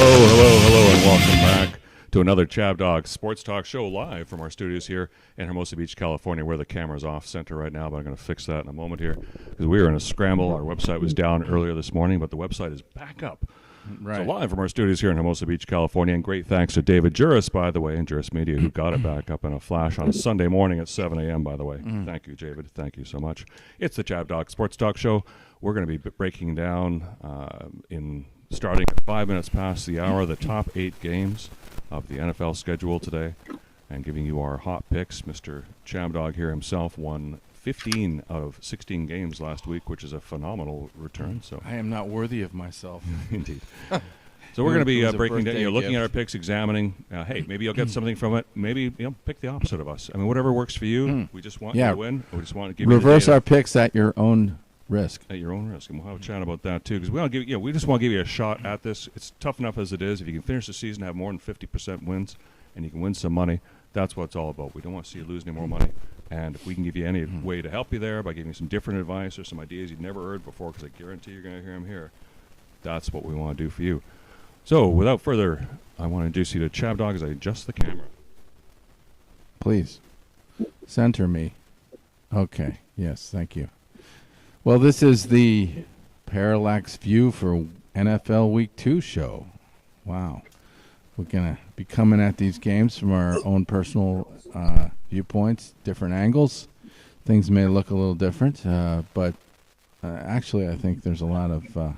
Hello, and welcome back to another ChabDog Sports Talk Show live from our studios here in Hermosa Beach, California, where the camera's off center right now, but I'm going to fix that in a moment here because we were in a scramble. Our website was down earlier this morning, but the website is back up. Right. So live from our studios here in Hermosa Beach, California, and great thanks to David Juris, by the way, and Juris Media, who got it back up in a flash on a Sunday morning at 7 a.m., by the way. Thank you, David. Thank you so much. It's the ChabDog Sports Talk Show. We're going to be breaking down starting at 5 minutes past the hour, the top 8 games of the NFL schedule today, and giving you our hot picks. Mr. ChabDog here himself won 15 out of 16 games last week, which is a phenomenal return. So I am not worthy of myself. Indeed. So we're going to be breaking down, looking at our picks, examining. Hey, maybe you'll get something from it. Maybe pick the opposite of us. I mean, whatever works for you. We just want you to win. We just want to give reverse our picks at your own risk. At your own risk, and we'll have a chat about that too. Because we just want to give you a shot at this. It's tough enough as it is. If you can finish the season, have more than 50% wins, and you can win some money, that's what it's all about. We don't want to see you lose any more money. And if we can give you any way to help you there by giving you some different advice or some ideas you've never heard before, because I guarantee you're going to hear them here, that's what we want to do for you. So, without further, I want to introduce you to ChabDog as I adjust the camera. Please, center me. Okay. Yes, thank you. Well, this is the Parallax View for NFL Week 2 show. Wow. We're going to be coming at these games from our own personal viewpoints, different angles. Things may look a little different, but actually I think there's a lot of,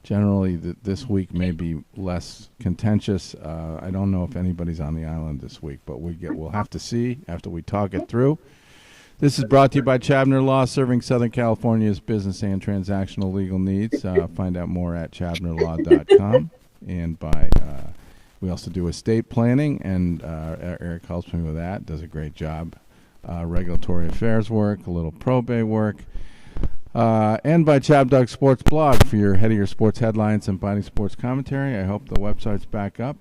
generally this week may be less contentious. I don't know if anybody's on the island this week, but we'll have to see after we talk it through. This is brought to you by Chabner Law, serving Southern California's business and transactional legal needs. Find out more at chabnerlaw.com. And we also do estate planning, and Eric helps me with that, does a great job. Regulatory affairs work, a little probate work. And by ChabDog Sports Blog for your head of your sports headlines and biting sports commentary. I hope the website's back up.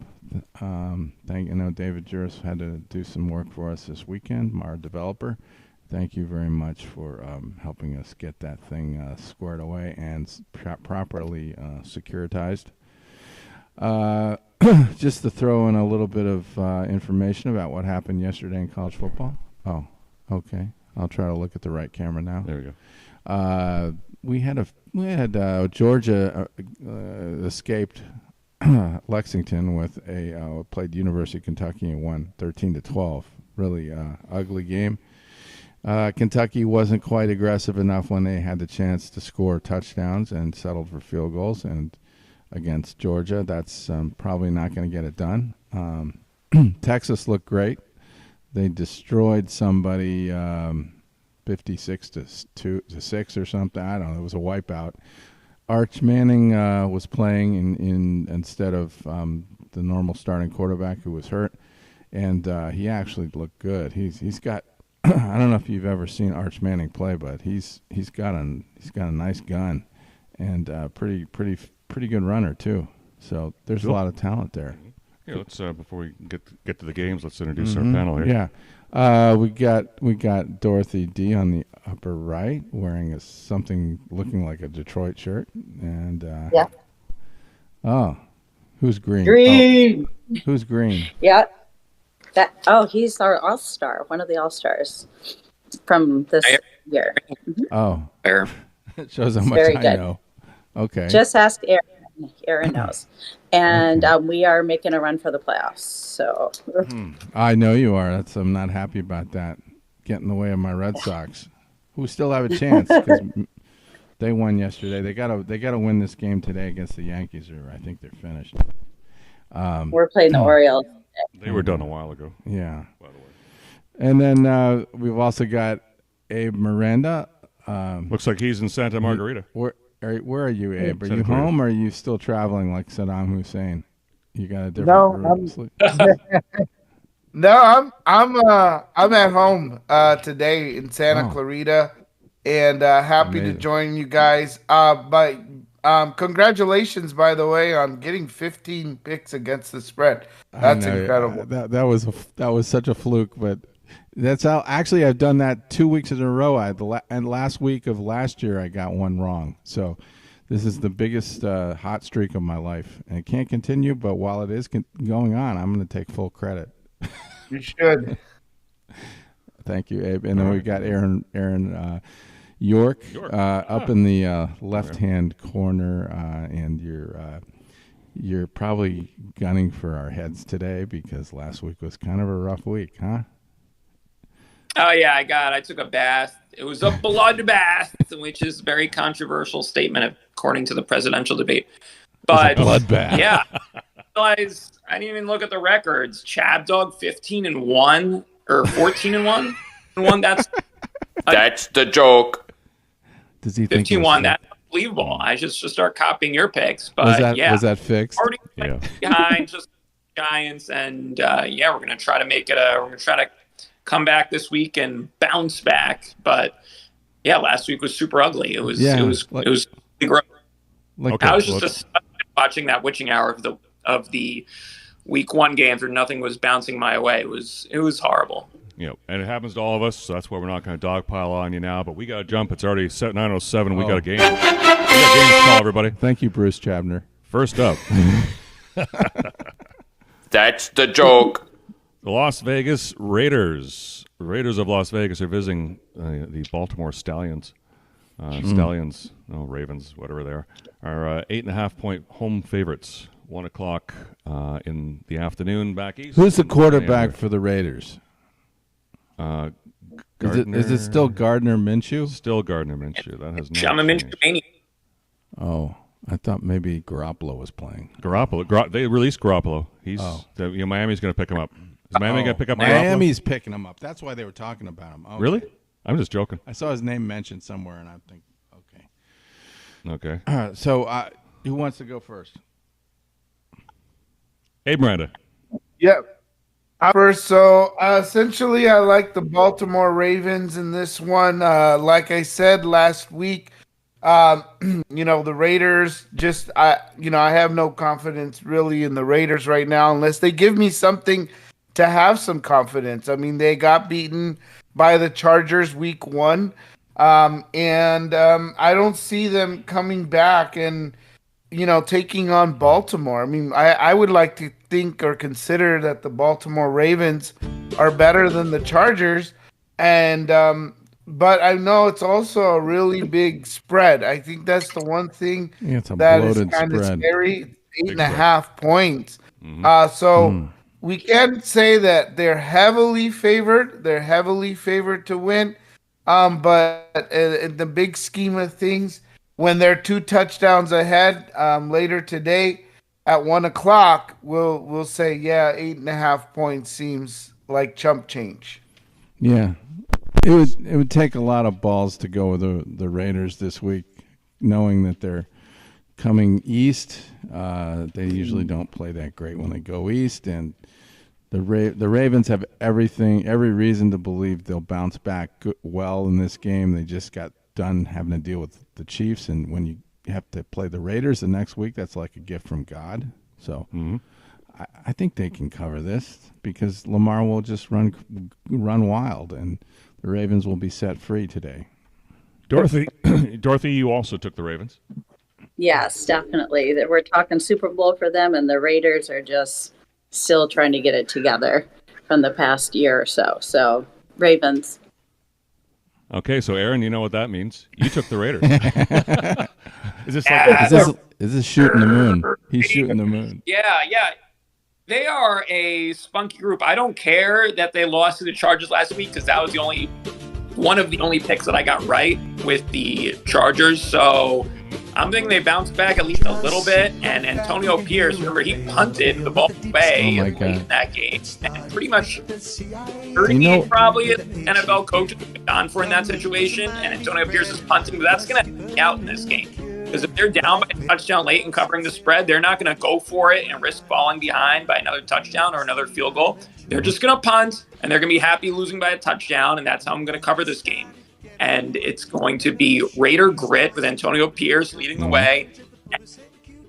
David Juris had to do some work for us this weekend, our developer. Thank you very much for helping us get that thing squared away and properly securitized. Just to throw in a little bit of information about what happened yesterday in college football. Oh, okay. I'll try to look at the right camera now. There we go. We had Georgia escaped Lexington with played University of Kentucky and won 13-12. Really ugly game. Kentucky wasn't quite aggressive enough when they had the chance to score touchdowns and settled for field goals. And against Georgia, that's probably not going to get it done. Texas looked great. They destroyed somebody 56-6 or something. I don't know. It was a wipeout. Arch Manning was playing in instead of the normal starting quarterback who was hurt, and he actually looked good. He's got. I don't know if you've ever seen Arch Manning play, but he's got a nice gun, and pretty good runner too. So there's a lot of talent there. Yeah, let's before we get to the games, let's introduce our panel here. Yeah, we got Dorothy D on the upper right, wearing something looking like a Detroit shirt, and yeah. Oh, who's green? Green. Oh, who's green? Yeah. He's our all-star, one of the all-stars from this year. Oh, it shows how much Very I good. know. Okay. Just ask Aaron. Aaron knows. And we are making a run for the playoffs. So I know you are. I'm not happy about that. Get in the way of my Red Sox, who still have a chance because they won yesterday. They gotta win this game today against the Yankees, or I think they're finished. we're playing the Orioles. They were done a while ago. Yeah. By the way. And then we've also got Abe Miranda. Looks like he's in Santa Margarita. Where are you, Abe? Are Santa you Clarita. home, or are you still traveling like Saddam Hussein? You got a different route to sleep? No, I'm at home today in Santa Clarita, and happy to join you guys. But congratulations, by the way, on getting 15 picks against the spread. That's incredible. That was such a fluke, but that's how. Actually, I've done that 2 weeks in a row. And last week of last year, I got one wrong. So This is the biggest hot streak of my life, and it can't continue. But while it is going on, I'm going to take full credit. You should. Thank you, Abe. And then we got Aaron York up in the left-hand corner, and you're probably gunning for our heads today because last week was kind of a rough week, huh? Oh yeah, I took a bath. It was a blood bath, which is a very controversial statement according to the presidential debate. But blood bath. Yeah, I didn't even look at the records. ChabDog 15-1 or 14-1. That's the joke. Does he think 15-1? That's unbelievable. I just start copying your picks. But was that fixed? Already behind just Giants, and we're gonna try to make it. We're gonna try to come back this week and bounce back. But yeah, last week was super ugly. It was gross. I was just watching that witching hour of the week 1 games where nothing was bouncing my way. It was horrible. And it happens to all of us, so that's why we're not going to dogpile on you now. But we got to jump. It's already 9:07. We got a game. We got games to call, everybody. Thank you, Bruce Chabner. First up. That's the joke. The Las Vegas Raiders. The Raiders of Las Vegas are visiting the Baltimore Stallions. Ravens, whatever they are 8.5-point home favorites. 1 o'clock in the afternoon back east. Who's the quarterback for the Raiders? Is it still Gardner Minshew? Still Gardner Minshew. That has not I'm a changed. Minshew mania. Oh, I thought maybe Garoppolo was playing. They released Garoppolo. Miami's going to pick him up. Is Miami going to pick up Miami's picking him up. That's why they were talking about him. Okay. Really? I'm just joking. I saw his name mentioned somewhere, and I think, okay. So who wants to go first? Hey, Miranda. Yep. First, so essentially, I like the Baltimore Ravens in this one. Like I said last week, the Raiders I have no confidence really in the Raiders right now unless they give me something to have some confidence. I mean, they got beaten by the Chargers week 1, and I don't see them coming back and taking on Baltimore. I mean, I would like to think or consider that the Baltimore Ravens are better than the Chargers, and but I know it's also a really big spread. I think that's the one thing that is kind of scary. 8.5 points. Mm-hmm. We can say that they're heavily favored. They're heavily favored to win, but in the big scheme of things, when they're 2 touchdowns ahead later today at 1 o'clock, we'll say 8.5 points seems like chump change. Yeah, it would take a lot of balls to go with the Raiders this week, knowing that they're coming east. They usually don't play that great when they go east, and the Ravens have every reason to believe they'll bounce back well in this game. They just got done having to deal with the Chiefs, and when you have to play the Raiders the next week, that's like a gift from God. So I think they can cover this because Lamar will just run wild, and the Ravens will be set free today. Dorothy, you also took the Ravens. Yes, definitely. We're talking Super Bowl for them, and the Raiders are just still trying to get it together from the past year or so. So, Ravens. Okay, so Aaron, you know what that means. You took the Raiders. Is this shooting the moon? He's shooting the moon. Yeah. They are a spunky group. I don't care that they lost to the Chargers last week because that was one of the only picks that I got right with the Chargers. So I'm thinking they bounced back at least a little bit. And Antonio Pierce, remember, he punted the ball away late in that game. And pretty much 30 probably NFL coaches have gone for in that situation. And Antonio Pierce is punting, but that's going to be out in this game. Because if they're down by a touchdown late and covering the spread, they're not going to go for it and risk falling behind by another touchdown or another field goal. They're just going to punt, and they're going to be happy losing by a touchdown, and that's how I'm going to cover this game. And it's going to be Raider grit with Antonio Pierce leading the way.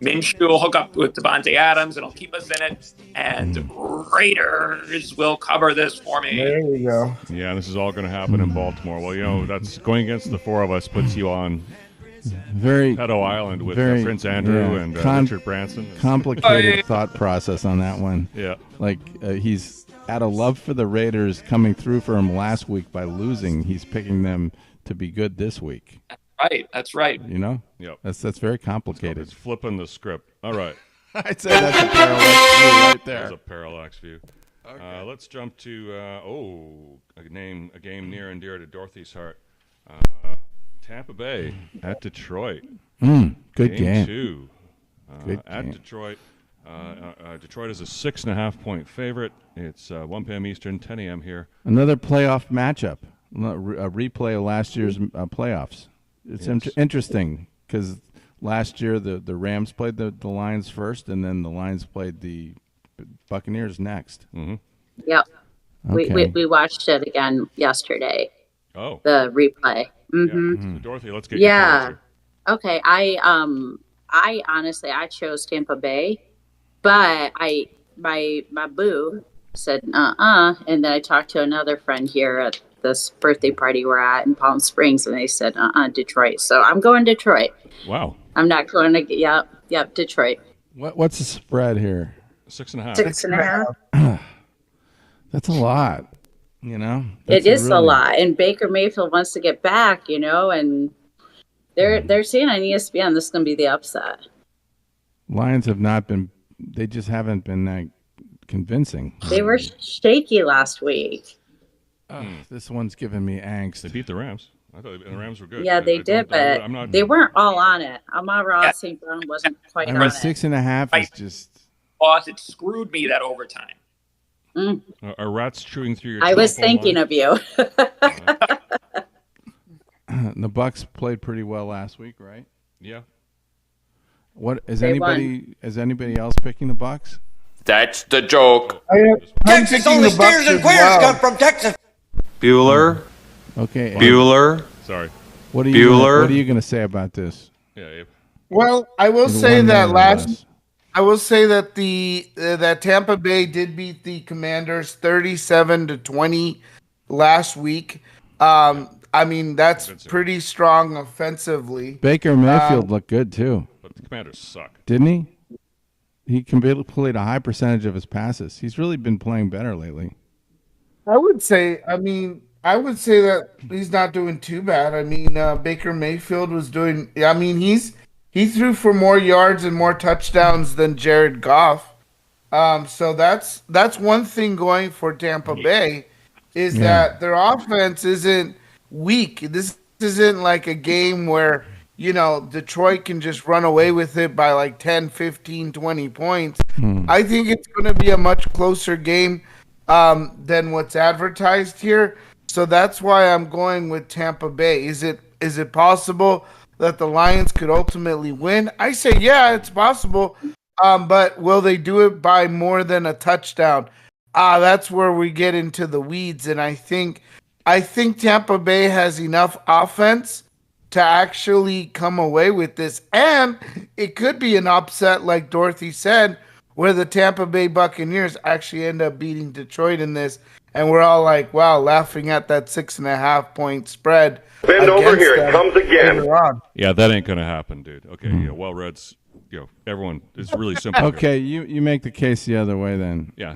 Minshew will hook up with Devontae Adams, and he'll keep us in it. And Raiders will cover this for me. There you go. Yeah, this is all going to happen in Baltimore. Well, that's going against the 4 of us puts you on Very Pedo Island with Prince Andrew and Richard Branson. Complicated thought process on that one. Yeah. Like he's out of love for the Raiders coming through for him last week by losing. He's picking them to be good this week. Right. That's right. You know? Yep. That's very complicated. It's flipping the script. All right. I'd say that's a parallax view right there. There's a parallax view. Okay. Let's jump to a game near and dear to Dorothy's heart. Tampa Bay at Detroit. Good game. 2. Good at game. Detroit. Detroit is a 6.5-point favorite. It's 1 p.m. Eastern, 10 a.m. here. Another playoff matchup. A replay of last year's playoffs. It's interesting because last year the Rams played the Lions first, and then the Lions played the Buccaneers next. Mm-hmm. Yep. Okay. We watched it again yesterday. Oh. The replay. Mm-hmm. Yeah. So Dorothy, let's get your thoughts here. Okay. I honestly chose Tampa Bay, but my boo said and then I talked to another friend here at this birthday party we're at in Palm Springs, and they said Detroit. So I'm going Detroit. Wow. I'm not going to yep, Detroit. What's the spread here? 6.5. 6.5. That's a lot. You know, it is a lot, and Baker Mayfield wants to get back. You know, and they're saying on ESPN this is going to be the upset. Lions have not been. They just haven't been that convincing. They were shaky last week. This one's giving me angst. They beat the Rams. I thought the Rams were good. Yeah, they did, but they weren't all on it. Amon-Ra St. Brown wasn't quite on it. 6.5 is just. Boss, it screwed me that overtime. Are rats chewing through your? I was thinking of you. The Bucks played pretty well last week, right? Yeah. What is They anybody? won. Is anybody else picking the Bucks? That's the joke. Texas, only steers and queers come from Texas. Bueller. Okay. Bueller. Sorry. What are you going to say about this? Yeah. Abe. Well, I will There's say one that minute less. I will say that that Tampa Bay did beat the Commanders 37-20 last week. I mean, that's pretty strong offensively. Baker Mayfield looked good too, But the Commanders suck. didn't he? He completed a high percentage of his passes. He's really been playing better lately. I would say that he's not doing too bad. I mean, Baker Mayfield was doing. I mean, he threw for more yards and more touchdowns than Jared Goff. So that's one thing going for Tampa Bay is that their offense isn't weak. This isn't like a game where, you know, Detroit can just run away with it by like 10, 15, 20 points. I think it's going to be a much closer game than what's advertised here. So that's why I'm going with Tampa Bay. Is it possible that the Lions could ultimately win? I say, yeah, it's possible. But will they do it by more than a touchdown? That's where we get into the weeds. And I think Tampa Bay has enough offense to actually come away with this. And it could be an upset, like Dorothy said, where the Tampa Bay Buccaneers actually end up beating Detroit in this. And we're all like, wow, laughing at that 6.5-point spread. Bend over here, it comes again. Yeah, that ain't going to happen, dude. Okay, well-reads, everyone, it's really simple. Okay, you make the case the other way then. Yeah.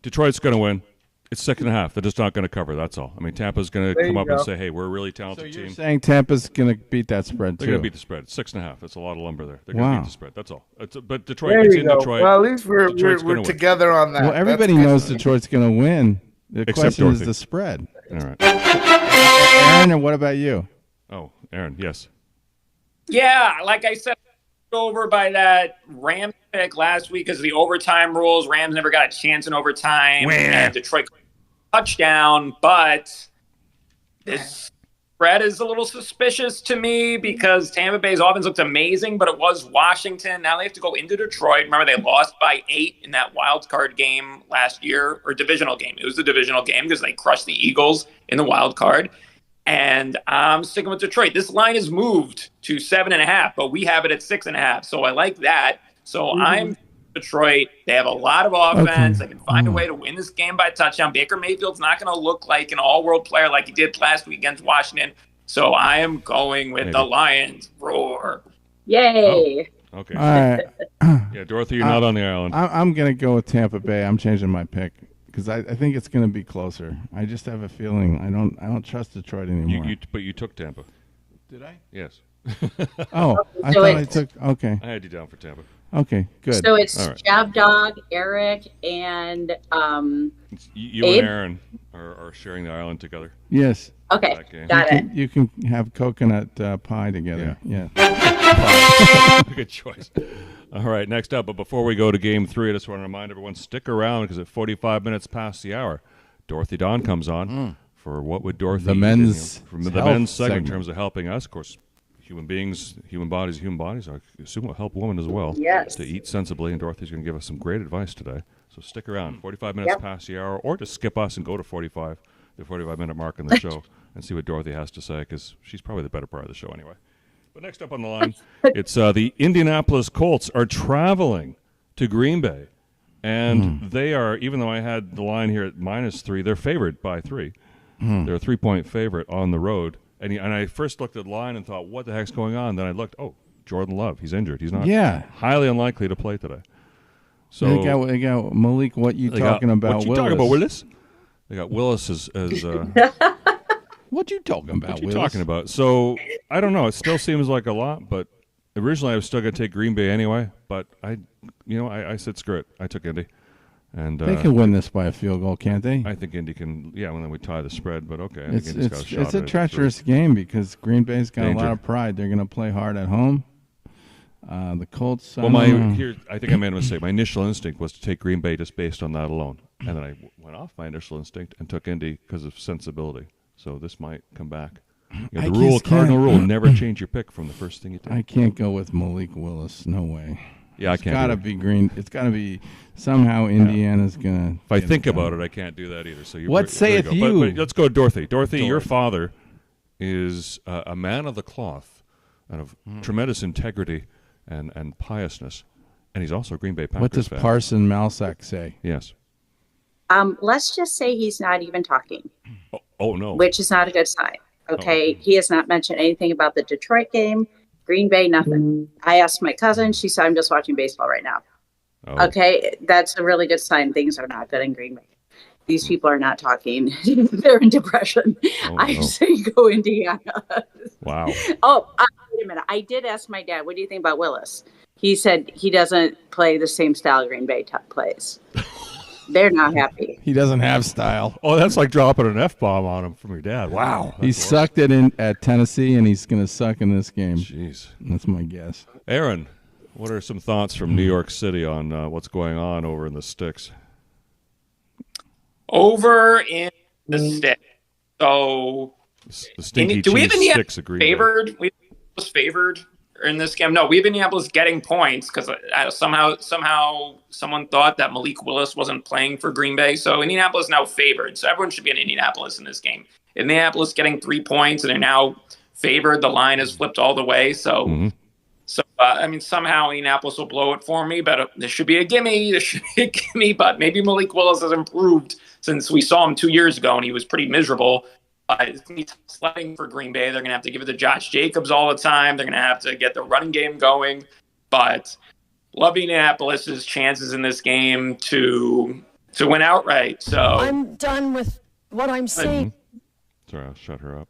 Detroit's going to win. It's 6.5. They're just not going to cover. That's all. I mean, Tampa's going to come up and say, "Hey, we're a really talented So you're team." saying Tampa's going to beat that spread They're too? going to beat the spread. It's 6.5. That's a lot of lumber there. They're going to beat the spread. That's all. But Detroit, There it's you in go. Detroit. Well, at least we're Detroit's gonna win. together on that. Well, everybody That's knows good. Detroit's going to win. The Except question is Dorothy. the spread. All right. Aaron, and what about you? Oh, Aaron, yes. Yeah, like I said, over by that Rams pick last week because of the overtime rules. Rams never got a chance in overtime. And Detroit touchdown, but this spread is a little suspicious to me because Tampa Bay's offense looked amazing, but it was Washington. Now they have to go into Detroit. Remember, they lost by 8 in that wild card game last year, or divisional game. It was the divisional game because they crushed the Eagles in the wild card. And I'm sticking with Detroit. This line is moved to 7.5, but we have it at 6.5. So I like that. So I'm Detroit. They have a lot of offense. They can find a way to win this game by touchdown. Baker Mayfield's not going to look like an all-world player like he did last week against Washington, So I am going with the Lions. Roar. Yay. Oh, okay. All right. Yeah, Dorothy, you're not on the island. I'm going to go with Tampa Bay. I'm changing my pick because I think it's going to be closer. I just have a feeling I don't trust Detroit anymore. But you took Tampa. Did I? Yes. Oh, I thought I took. Okay. I had you down for Tampa. Okay, good. So it's All right. ChabDog, Eric, and You Abe? and Aaron are sharing the island together. Yes. Okay, got it. You can have coconut pie together. Yeah. Good choice. All right, next up. But before we go to Game 3, I just want to remind everyone, stick around because at 45 minutes past the hour, Dorothy Dawn comes on for What Would Dorothy The men's from the men's segment in terms of helping us. Of course, human beings, human bodies. I assume will help women as well. Yes. To eat sensibly, and Dorothy's going to give us some great advice today. So stick around, 45 minutes past the hour, or just skip us and go to the 45-minute mark in the show and see what Dorothy has to say, because she's probably the better part of the show anyway. But next up on the line, it's the Indianapolis Colts are traveling to Green Bay, and they are, even though I had the line here at -3, they're favored by 3. They're a 3-point favorite on the road. And I first looked at the line and thought, what the heck's going on? Then I looked, Jordan Love, he's injured. He's not highly unlikely to play today. So they got Malik. What you talking about? What you talking about, Willis? They got Willis as what you talking about? What you talking about? So I don't know. It still seems like a lot, but originally I was still going to take Green Bay anyway. But I said screw it. I took Indy, and they can win this by a field goal, can't they? I think Indy can. Yeah, when we tie the spread. But okay, it's a treacherous game because Green Bay's got a lot of pride. They're going to play hard at home. The Colts. Well, I think I made a mistake. My initial instinct was to take Green Bay just based on that alone, and then I went off my initial instinct and took Indy because of sensibility. So this might come back. The cardinal rule: never change your pick from the first thing you take. I can't go with Malik Willis. No way. Yeah, I can't. It's got to be Green. It's got to be somehow Indiana's gonna. If I think about it, I can't do that either. So what sayeth you? But let's go, Dorothy. Dorothy, your father is a man of the cloth and of tremendous integrity and piousness, and he's also a Green Bay Packers What does fan. Parson Malsack say? Yes. Let's just say he's not even talking. Oh no. Which is not a good sign. Okay. He has not mentioned anything about the Detroit game, Green Bay, nothing. I asked my cousin. She said, I'm just watching baseball right now. Oh. Okay. That's a really good sign. Things are not good in Green Bay. These people are not talking. They're in depression. I say go Indiana. Wow. Wait a minute. I did ask my dad, what do you think about Willis? He said he doesn't play the same style Green Bay plays. They're not happy. He doesn't have style. Oh, that's like dropping an F-bomb on him from your dad. Wow. He sucked it in at Tennessee, and he's going to suck in this game. Jeez. That's my guess. Aaron, what are some thoughts from New York City on what's going on over in the sticks? Over in the stick. So, the stinky do we have Indianapolis favored? We was favored in this game. No, we have Indianapolis getting points because somehow someone thought that Malik Willis wasn't playing for Green Bay. So Indianapolis now favored. So everyone should be in Indianapolis in this game. Indianapolis getting 3 points and they're now favored. The line has flipped all the way. So. Somehow Indianapolis will blow it for me, but there should be a gimme. But maybe Malik Willis has improved since we saw him 2 years ago, and he was pretty miserable. It's going to be sledding for Green Bay. They're going to have to give it to Josh Jacobs all the time. They're going to have to get the running game going. But love Indianapolis's chances in this game to win outright. So I'm done with what I'm saying. Sorry, I'll shut her up.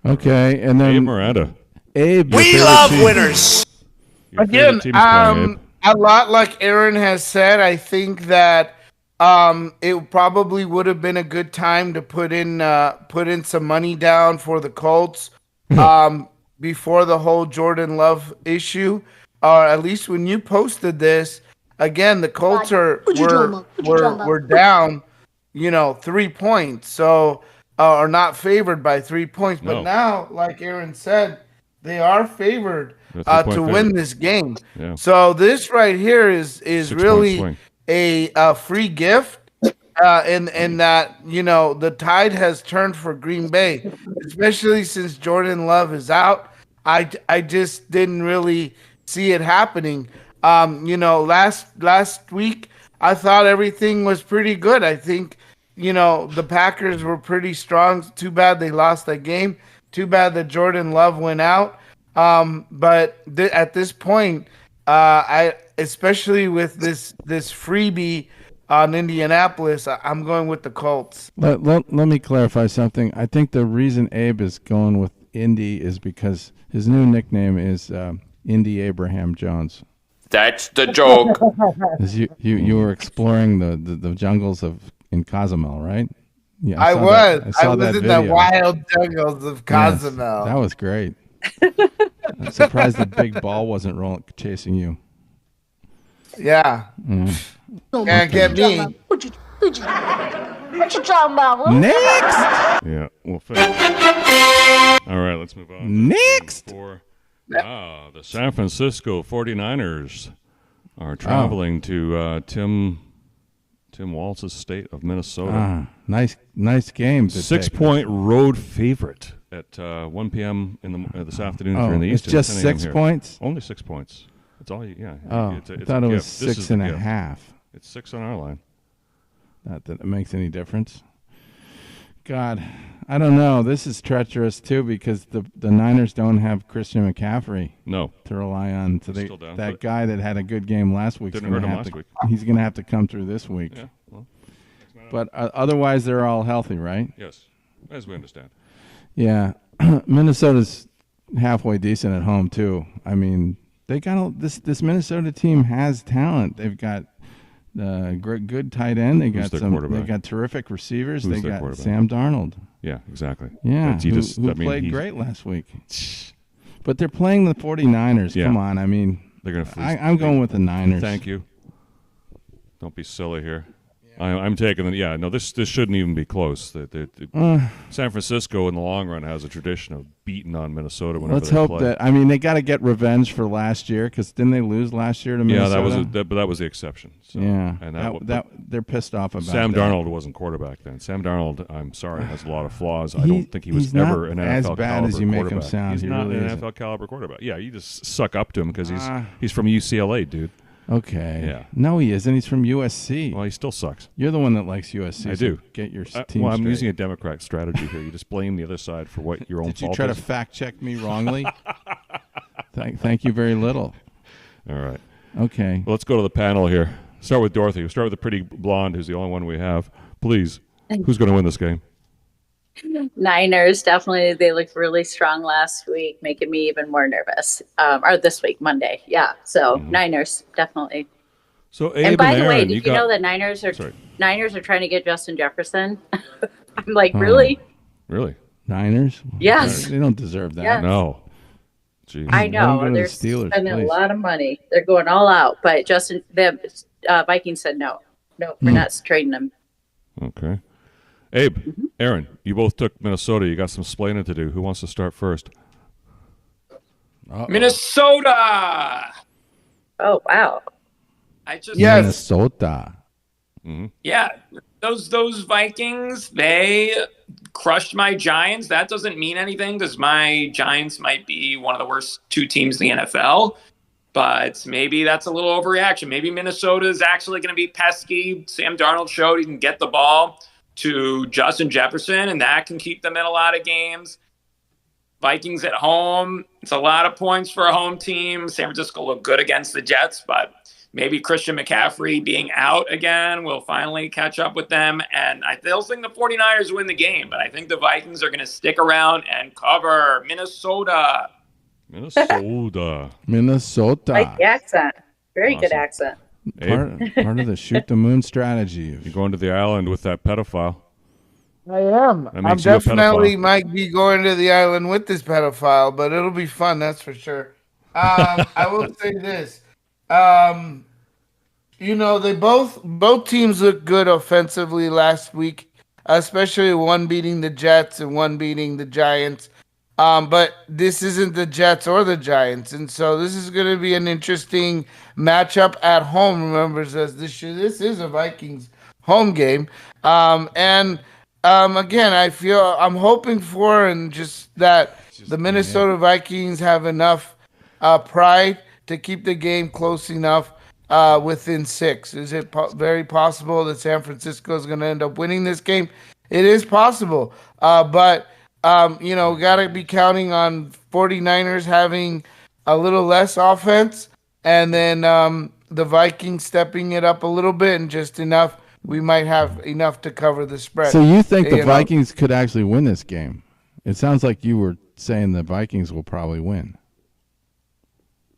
Okay, and then Abe Miranda. Abe, we love winners. Again, a lot like Aaron has said, I think that it probably would have been a good time to put in some money down for the Colts before the whole Jordan Love issue. At least when you posted this, again, the Colts were down, 3 points, so are not favored by 3 points. But now, like Aaron said, they are favored to win this game. Yeah. So this right here is really a free gift, in that the tide has turned for Green Bay, especially since Jordan Love is out. I just didn't really see it happening. Last week I thought everything was pretty good. I think the Packers were pretty strong. Too bad they lost that game. Too bad that Jordan Love went out. But at this point, I especially with this freebie on Indianapolis, I'm going with the Colts. Let me clarify something. I think the reason Abe is going with Indy is because his new nickname is Indy-abraham Jones. That's the joke. You were exploring the jungles in Cozumel, right? Yeah, I was saw in that the wild jungles of Cozumel. Yes, that was great. I'm surprised the big ball wasn't chasing you. Yeah. Can't get me. What you talking about? Next. Yeah, we'll fix it. All right, let's move on. Next. The San Francisco 49ers are traveling to Tim Walz's state of Minnesota. Nice game. 6-point road favorite at 1 p.m. this afternoon here in the East. It's just 6 points? Only 6 points. That's all you, yeah. I thought it was 6.5. It's 6 on our line. Not that it makes any difference. God, I don't know. This is treacherous, too, because the Niners don't have Christian McCaffrey to rely on. So that guy that had a good game last week, he's going to have to come through this week. Yeah, well, but otherwise, they're all healthy, right? Yes, as we understand. Yeah. Minnesota's halfway decent at home, too. I mean, they got this Minnesota team has talent. They've got good tight end. They got terrific receivers. They got Sam Darnold. Yeah, exactly. Yeah, who played great last week. But they're playing the 49ers. Yeah. Come on, I mean, they're gonna. I'm going with the Niners. Thank you. Don't be silly here. I'm taking the. Yeah, no, this shouldn't even be close. San Francisco, in the long run, has a tradition of beating on Minnesota whenever they play. Let's hope that. I mean, they got to get revenge for last year because didn't they lose last year to Minnesota? Yeah, that was the exception. So, yeah, and they're pissed off about. Sam Darnold wasn't quarterback then. Sam Darnold, I'm sorry, has a lot of flaws. I don't think he was ever an NFL caliber quarterback. As bad as you make him sound. He's not an NFL caliber quarterback. Yeah, you just suck up to him because he's from UCLA, dude. Okay. Yeah. No, he isn't. He's from USC. Well, he still sucks. You're the one that likes USC. I do. Get your team Well, I'm straight. using a Democrat strategy here. You just blame the other side for what your own fault is. Did you try to fact check me wrongly? Thank you very little. All right. Okay. Well, let's go to the panel here. Start with Dorothy. We'll start with the pretty blonde, who's the only one we have. Please, who's going to win this game? Niners, definitely. They looked really strong last week, making me even more nervous. Or this week, Monday. Yeah. So Niners, definitely. So Abe and by the Aaron, way, did you know that Niners are trying to get Justin Jefferson? I'm like, really? Really? Niners? Yes. They don't deserve that. Yes. No. Jeez. I know. They're spending a lot of money. They're going all out. But the Vikings said no. No, we're not trading them. Okay. Abe, Aaron, you both took Minnesota. You got some splaining to do. Who wants to start first? Minnesota. Oh, wow. Minnesota. Mm-hmm. Yeah, those Vikings, they crushed my Giants. That doesn't mean anything because my Giants might be one of the worst two teams in the NFL. But maybe that's a little overreaction. Maybe Minnesota is actually going to be pesky. Sam Darnold showed he can get the ball to Justin Jefferson, and that can keep them in a lot of games. Vikings at home, it's a lot of points for a home team. San Francisco looked good against the Jets, but maybe Christian McCaffrey being out again will finally catch up with them. And I still think the 49ers win the game, but I think the Vikings are going to stick around and cover. Minnesota. Minnesota. Like the accent. Very good accent. Part of the shoot the moon strategy. You're going to the island with that pedophile. I am. I'm definitely might be going to the island with this pedophile, but it'll be fun, that's for sure. I will say this. They both teams looked good offensively last week, especially one beating the Jets and one beating the Giants. But this isn't the Jets or the Giants, and so this is going to be an interesting matchup at home. Remember, this is a Vikings home game, again, I'm hoping for and just that the Minnesota Vikings have enough pride to keep the game close enough within 6. Is it very possible that San Francisco is going to end up winning this game? It is possible, but got to be counting on 49ers having a little less offense, and then the Vikings stepping it up a little bit and just enough. We might have enough to cover the spread. So you think the Vikings could actually win this game? It sounds like you were saying the Vikings will probably win.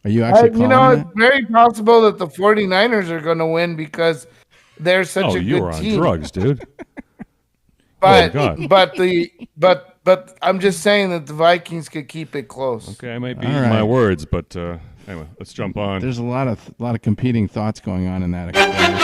Are you actually calling that? It's very possible that the 49ers are going to win because they're such a good team. Oh, you were on drugs, dude. But I'm just saying that the Vikings could keep it close. Okay, I might be my words, but anyway, let's jump on. There's a lot of competing thoughts going on in that explanation.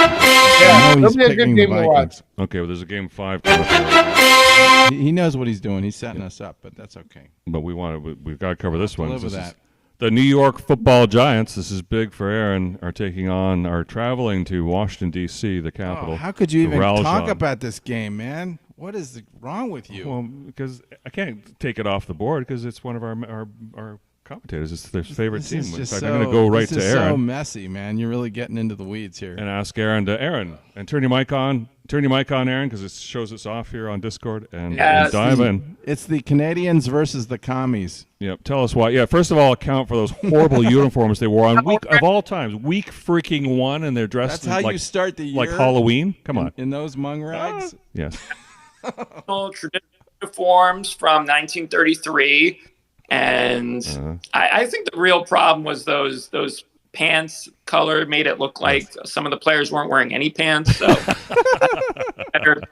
Yeah, it'll be a good game to watch. Okay, well, there's a game 5 coming up. He knows what he's doing. He's setting us up, but that's okay. But we've got to cover this one. Live with that. The New York Football Giants, this is big for Aaron, are traveling to Washington, D.C., the capital. How could you even talk about this game, man? What is wrong with you? Well, because I can't take it off the board because it's one of our commentators. It's their favorite team. In fact, I'm going to go right to Aaron. This is so messy, man. You're really getting into the weeds here. And ask Aaron and turn your mic on. Turn your mic on, Aaron, because it shows us off here on Discord. And dive in. It's the Canadians versus the commies. Yep. Tell us why. Yeah. First of all, account for those horrible uniforms they wore on week of all times, week freaking 1, and they're dressed. That's how you start the year. Like Halloween. Come on. In those mung rags. Yes. Traditional uniforms from 1933, and I think the real problem was those pants color made it look like some of the players weren't wearing any pants. So better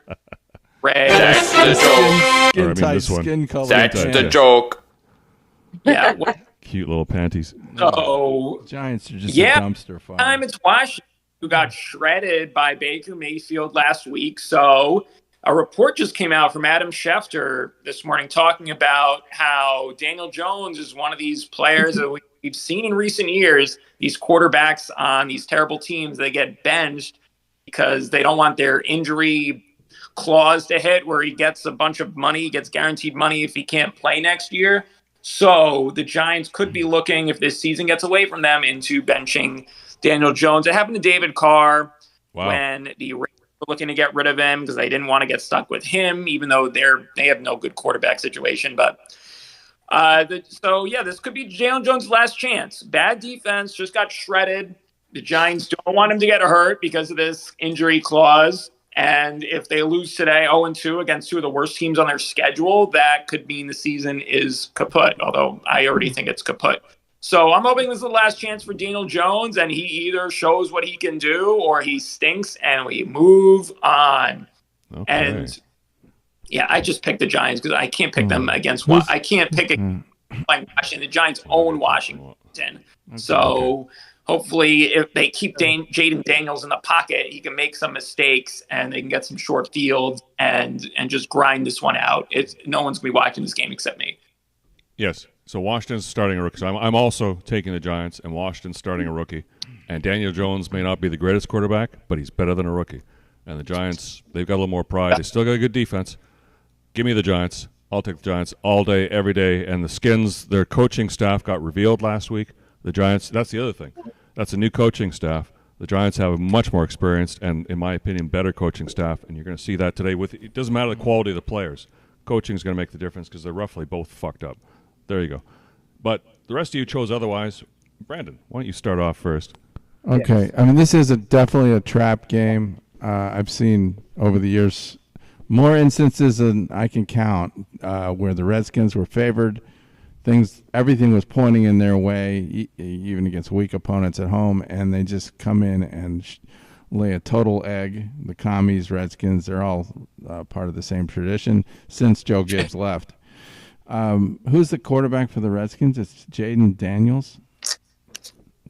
red. That's the joke. Skin tight, skin color. That's the joke. Yeah. Cute little panties. So Giants are just a dumpster fire. Time it's Washington who got shredded by Baker Mayfield last week. So a report just came out from Adam Schefter this morning talking about how Daniel Jones is one of these players that we've seen in recent years, these quarterbacks on these terrible teams, they get benched because they don't want their injury clause to hit where he gets a bunch of money, he gets guaranteed money if he can't play next year. So the Giants could be looking, if this season gets away from them, into benching Daniel Jones. It happened to David Carr when the Raiders were looking to get rid of him because they didn't want to get stuck with him, even though they have no good quarterback situation. But this could be Daniel Jones' last chance. Bad defense, just got shredded. The Giants don't want him to get hurt because of this injury clause. And if they lose today 0-2 against two of the worst teams on their schedule, that could mean the season is kaput, although I already think it's kaput. So I'm hoping this is the last chance for Daniel Jones, and he either shows what he can do or he stinks and we move on. Okay. And, I just picked the Giants because I can't pick them against – I can't pick it like Washington. The Giants own Washington. So hopefully if they keep Jaden Daniels in the pocket, he can make some mistakes and they can get some short fields and just grind this one out. No one's going to be watching this game except me. Yes. So Washington's starting a rookie. So I'm also taking the Giants, and Washington's starting a rookie. And Daniel Jones may not be the greatest quarterback, but he's better than a rookie. And the Giants, they've got a little more pride. They still got a good defense. Give me the Giants. I'll take the Giants all day, every day. And the Skins, their coaching staff got revealed last week. The Giants, that's the other thing. That's a new coaching staff. The Giants have a much more experienced and, in my opinion, better coaching staff. And you're going to see that today. It doesn't matter the quality of the players. Coaching is going to make the difference because they're roughly both fucked up. There you go. But the rest of you chose otherwise. Brandon, why don't you start off first? Okay. Yes. I mean, this is definitely a trap game. I've seen over the years more instances than I can count where the Redskins were favored. Everything was pointing in their way, even against weak opponents at home, and they just come in and lay a total egg. The commies, Redskins, they're all part of the same tradition since Joe Gibbs left. Who's the quarterback for the Redskins? It's Jaden Daniels.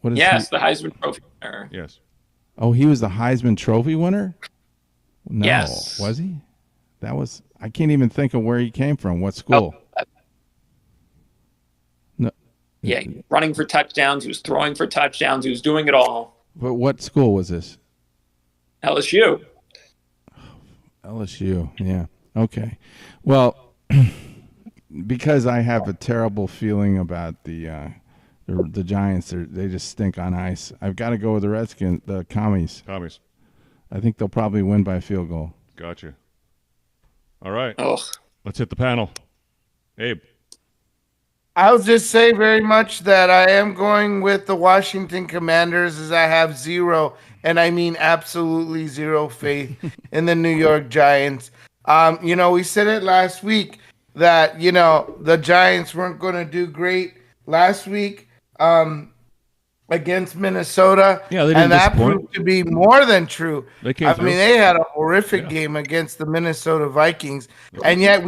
What is he? The Heisman Trophy winner. Yes. Oh, he was the Heisman Trophy winner? No. Yes. Was he? I can't even think of where he came from. What school? No. Yeah, running for touchdowns. He was throwing for touchdowns. He was doing it all. But what school was this? LSU. LSU, yeah. Okay. Well, because I have a terrible feeling about the Giants, they just stink on ice. I've got to go with the Redskins, the commies. Commies. I think they'll probably win by a field goal. Gotcha. All right. Oh. Let's hit the panel. Abe. I'll just say very much that I am going with the Washington Commanders, as I have zero, and I mean absolutely zero faith in the New York Giants. We said it last week that, the Giants weren't going to do great last week against Minnesota. Yeah, they didn't and that disappoint. proved to be more than true. They came through. They had a horrific game against the Minnesota Vikings, and yet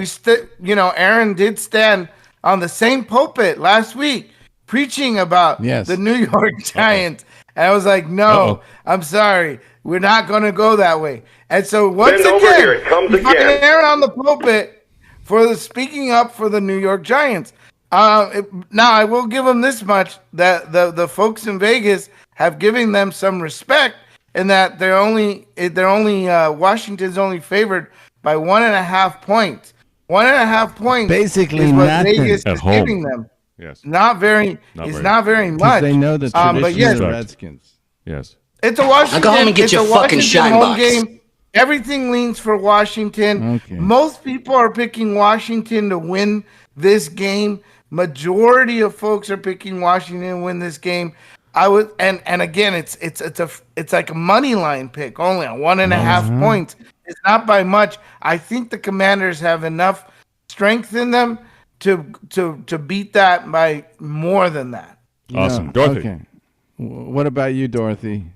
Aaron did stand on the same pulpit last week preaching about the New York Giants. And I was like, no, I'm sorry. We're not going to go that way. And so once again, it comes again. Aaron on the pulpit for speaking up for the New York Giants. Now, I will give them this much, that the folks in Vegas have given them some respect in that Washington's only favored by 1.5 points. 1.5 points basically is what nothing. Vegas At is home. giving them. Yes. Not very much. They know the tradition but yes, of the Redskins. Yes. It's a Washington. Now go home and get it's your a fucking Washington shine home box. game. Everything leans for Washington. Okay. Most people are picking Washington to win this game. Majority of folks are picking Washington to win this game. And again, it's like a money line pick, only on 1.5 points. It's not by much. I think the Commanders have enough strength in them to beat that by more than that. Awesome. Dorothy. Okay. What about you, Dorothy?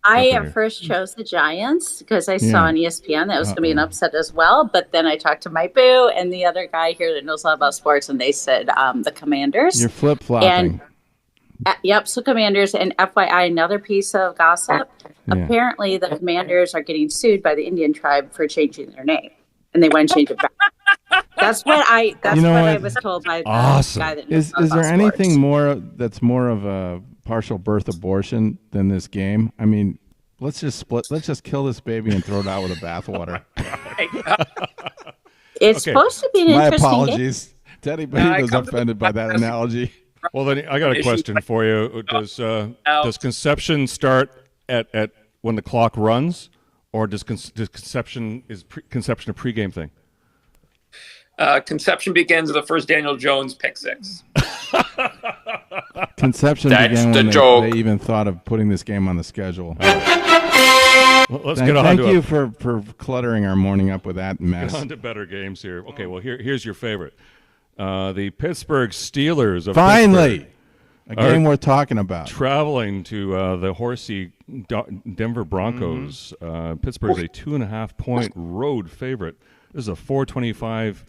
I at first chose the Giants because I saw on ESPN that was going to be an upset as well. But then I talked to my boo and the other guy here that knows a lot about sports, and they said the Commanders. You're flip-flopping. Yep, so Commanders. And FYI, another piece of gossip. Apparently, the Commanders are getting sued by the Indian tribe for changing their name, and they want to change it back. That's what I was told by the guy that knows Is there about anything sports. more that's more of a partial birth abortion than this game? I mean, let's just kill this baby and throw it out with the bathwater. It's supposed to be an My interesting apologies to anybody who's offended by that analogy. Well, then I got a question for you. Does conception start at when the clock runs, or does conception a pregame thing? Conception begins with the first Daniel Jones pick six. Conception That's began the when joke. they even thought of putting this game on the schedule. Well, let's get on Thank to you for cluttering our morning up with that mess. Get on to better games here. Okay, well here's your favorite. The Pittsburgh Steelers of Finally, Pittsburgh a game worth talking about. traveling to the horsey Denver Broncos. Pittsburgh's a 2.5 point road favorite. This is a 4:25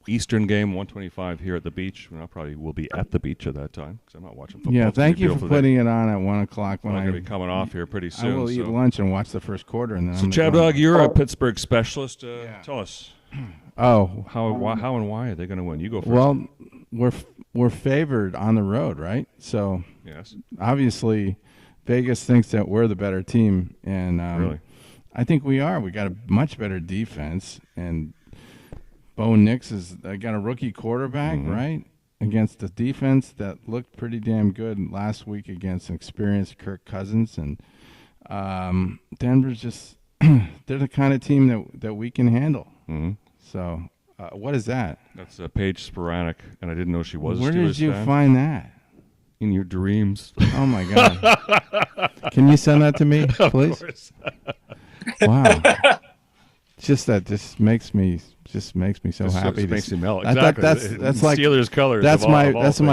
Eastern game, 1:25 here at the beach. I probably will be at the beach at that time because I'm not watching football. Yeah, It's gonna thank be you for beautiful putting it on at 1 o'clock. When I'm going to be coming off here pretty I soon. will eat lunch and watch the first quarter, and then So, I'm gonna ChabDog, go. you're a Pittsburgh specialist. Tell us Oh, how and why are they going to win? You go first. well, we're favored on the road, right? So yes, obviously, Vegas thinks that we're the better team, and really. I think we are. We got a much better defense, and Bo Nix got a rookie quarterback, right? Against the defense that looked pretty damn good last week against an experienced Kirk Cousins, and Denver's just they're the kind of team that we can handle. So, what is that? That's Paige Sporadic, and I didn't know she was. Where a Steelers did you fan. find that? In your dreams. Oh my God! Can you send that to me, please? Of course. Wow. Just makes me so happy. Makes you melt. I thought Exactly. that's like Steelers colors. That's of all my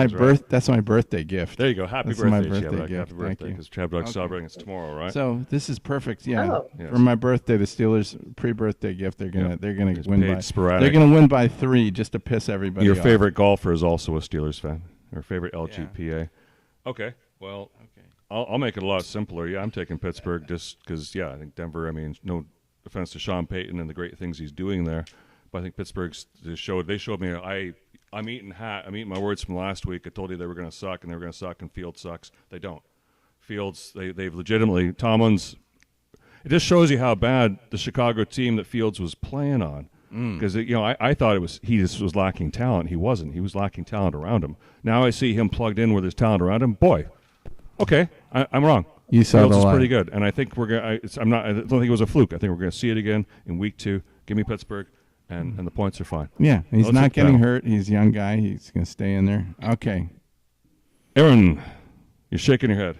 things, right? That's my birthday gift. There you go. Happy That's birthday, my birthday ChabDog. gift. Happy birthday, Thank you. because ChabDog's celebrating. It's tomorrow, right? So this is perfect. Yeah, Oh. for my birthday, the Steelers pre-birthday gift. They're gonna It's win Paige by. Sporadic. They're gonna win by 3 just to piss everybody Your off. favorite golfer is also a Steelers fan. Your favorite LGPA. Okay. Well, I'll make it a lot simpler. Yeah, I'm taking Pittsburgh just because. Yeah, I think Denver. I mean, no offense to Sean Payton and the great things he's doing there, but I think Pittsburgh's they showed me. I'm eating my words from last week. I told you they were going to suck, and they were going to suck, and Fields sucks. They don't. Fields, they've legitimately Tomlin's. It just shows you how bad the Chicago team that Fields was playing on. Because I thought he just was lacking talent. He wasn't. He was lacking talent around him. Now I see him plugged in with his talent around him. Boy, okay, I'm wrong. You saw Fields the is light. pretty good, and I think we're gonna. I don't think it was a fluke. I think we're gonna see it again in week 2. Give me Pittsburgh. and the points are fine. Yeah, he's Let's not hit getting panel. hurt. He's a young guy. He's going to stay in there. Okay. Aaron, you're shaking your head.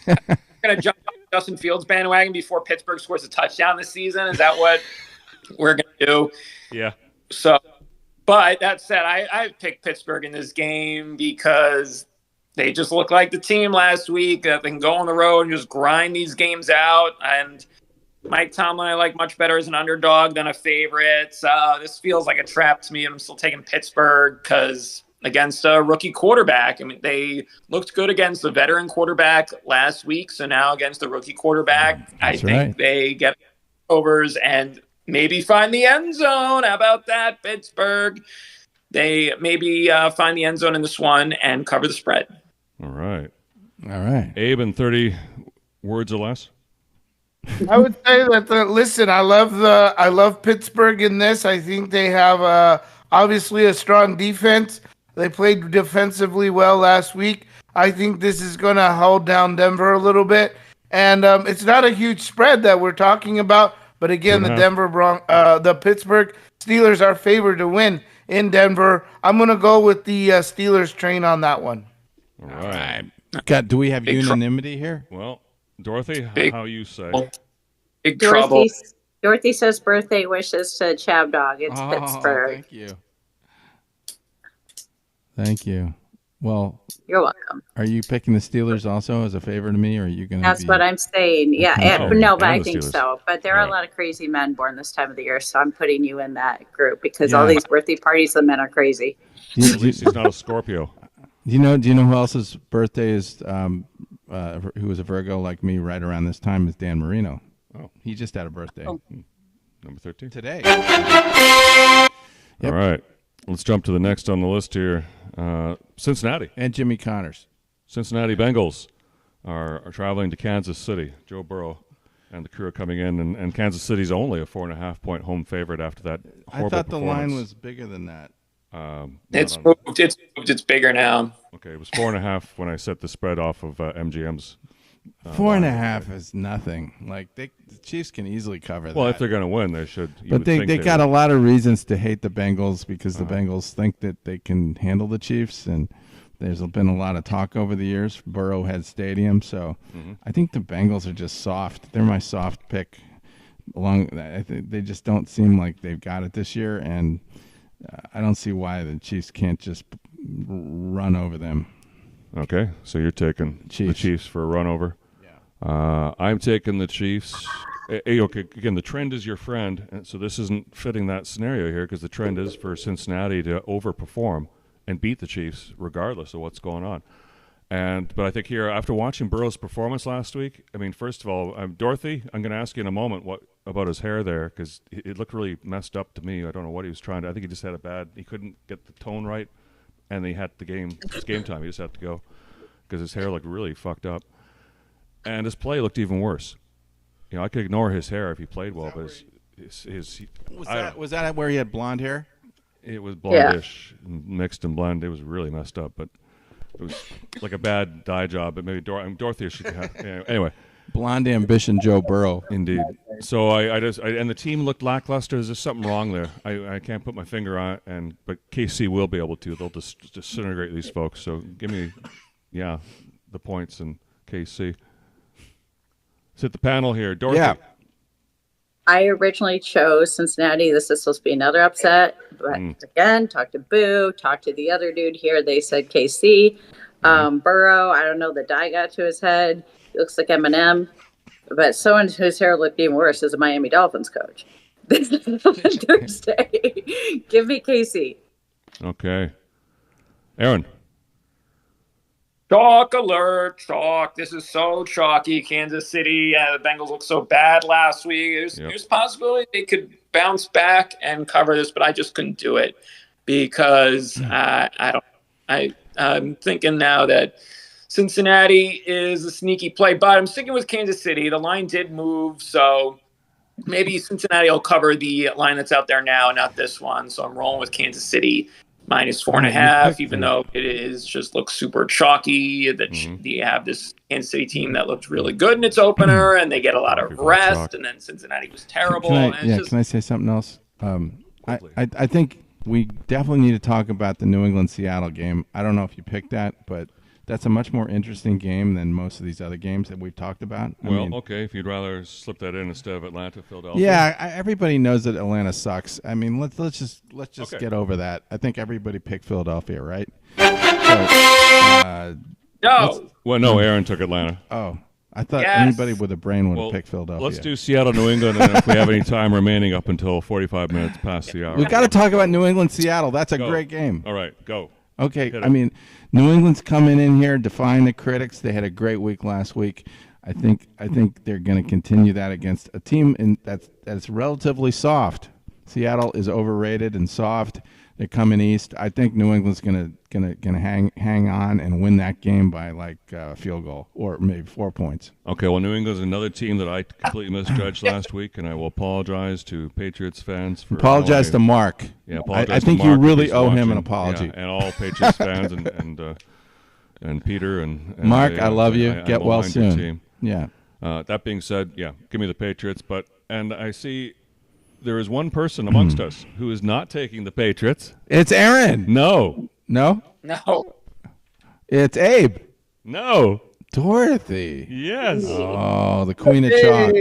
We're going to jump on the Justin Fields bandwagon before Pittsburgh scores a touchdown this season. Is that what we're going to do? Yeah. So, but that said, I picked Pittsburgh in this game because they just look like the team last week that they can go on the road and just grind these games out. And Mike Tomlin, I like much better as an underdog than a favorite. This feels like a trap to me, and I'm still taking Pittsburgh because against a rookie quarterback. I mean, they looked good against the veteran quarterback last week, so now against the rookie quarterback, I think they get overs and maybe find the end zone. How about that, Pittsburgh? They maybe find the end zone in this one and cover the spread. All right. All right. Abe, in 30 words or less? I would say that listen, I love Pittsburgh in this. I think they have obviously a strong defense. They played defensively well last week. I think this is going to hold down Denver a little bit, and it's not a huge spread that we're talking about. But again, the Pittsburgh Steelers are favored to win in Denver. I'm going to go with the Steelers train on that one. All right. God, do we have unanimity here? Well, Dorothy, how you say? Big trouble. Dorothy says birthday wishes to ChabDog. It's Pittsburgh. Thank you. Thank you. Well, you're welcome. Are you picking the Steelers also as a favor to me, or are you going to? That's what I'm saying. Yeah, no, but I think Steelers. so. But there are a lot of crazy men born this time of the year, so I'm putting you in that group because all these birthday parties, the men are crazy. At least he's not a Scorpio. Do you know who else's birthday is? Who was a Virgo like me right around this time is Dan Marino. Oh, he just had a birthday. Number 13 today. Yep. All right. Let's jump to the next on the list here. Cincinnati. And Jimmy Connors. Cincinnati Bengals are traveling to Kansas City. Joe Burrow and the crew are coming in, and Kansas City's only a 4.5-point home favorite after that horrible I thought the performance. line was bigger than that. It's moved. It's bigger now. Okay, it was 4.5 when I set the spread off of MGM's. 4.5 is nothing. Like the Chiefs can easily cover that. Well, if they're going to win, they should. But they got a lot of reasons to hate the Bengals because the Bengals think that they can handle the Chiefs, and there's been a lot of talk over the years. Burrowhead Stadium, so I think the Bengals are just soft. They're my soft pick. They just don't seem like they've got it this year, and I don't see why the Chiefs can't just run over them. Okay, so you're taking the Chiefs for a run over. Yeah. I'm taking the Chiefs. Okay, again, the trend is your friend, and so this isn't fitting that scenario here because the trend is for Cincinnati to overperform and beat the Chiefs regardless of what's going on. But I think here, after watching Burrow's performance last week, I mean, first of all, Dorothy, I'm going to ask you in a moment what about his hair there because it looked really messed up to me. I don't know what he was trying to. I think he just had he couldn't get the tone right. And they had it's game time. He just had to go because his hair looked really fucked up, and his play looked even worse. You know, I could ignore his hair if he played well, but was that where he had blonde hair? It was blondish, mixed and blend. It was really messed up, but it was like a bad dye job. But maybe Dorothy should have. Anyway. Blonde ambition, Joe Burrow. Indeed. So and the team looked lackluster. There's just something wrong there. I can't put my finger on it, but KC will be able to. They'll just disintegrate these folks. So give me, the points in KC. Sit the panel here, Dorothy. Yeah. I originally chose Cincinnati. This is supposed to be another upset, but again, talk to Boo, talk to the other dude here. They said KC. Burrow. I don't know. The dye got to his head. He looks like Eminem, but someone whose hair looked even worse is a Miami Dolphins coach. Thursday. Give me KC. Okay. Aaron. Chalk alert, chalk. This is so chalky. Kansas City. The Bengals looked so bad last week. There's a possibility they could bounce back and cover this, but I just couldn't do it because I'm thinking now that Cincinnati is a sneaky play, but I'm sticking with Kansas City. The line did move, so maybe Cincinnati will cover the line that's out there now, not this one. So I'm rolling with Kansas City minus 4.5, even though it is just looks super chalky. That you have this Kansas City team that looked really good in its opener, and they get a lot of rest, and then Cincinnati was terrible. Can I say something else? I think we definitely need to talk about the New England-Seattle game. I don't know if you picked that, but that's a much more interesting game than most of these other games that we've talked about. Okay, if you'd rather slip that in instead of Atlanta, Philadelphia. Yeah, everybody knows that Atlanta sucks. I mean, let's just get over that. I think everybody picked Philadelphia, right? No. Well, no, Aaron took Atlanta. Oh, I thought anybody with a brain would have picked Philadelphia. Let's do Seattle, New England, and if we have any time remaining up until 45 minutes past the hour. We've got to talk about New England, Seattle. That's a great game. All right, go. Okay, I mean, New England's coming in here defying the critics. They had a great week last week. I think they're going to continue that against a team that's relatively soft. Seattle is overrated and soft. They're coming east. I think New England's gonna hang on and win that game by like a field goal or maybe 4 points. Okay, well, New England's another team that I completely misjudged last week, and I will apologize to Patriots fans for apologize to Mark. Yeah, I think you really owe him an apology. Yeah, and all Patriots fans and Peter and Mark, I love you. Get well soon. Team. Yeah. That being said, give me the Patriots. And I see there is one person amongst us who is not taking the Patriots. It's Aaron. No. It's Abe. No. Dorothy. Yes. Oh, the Queen of Chalk.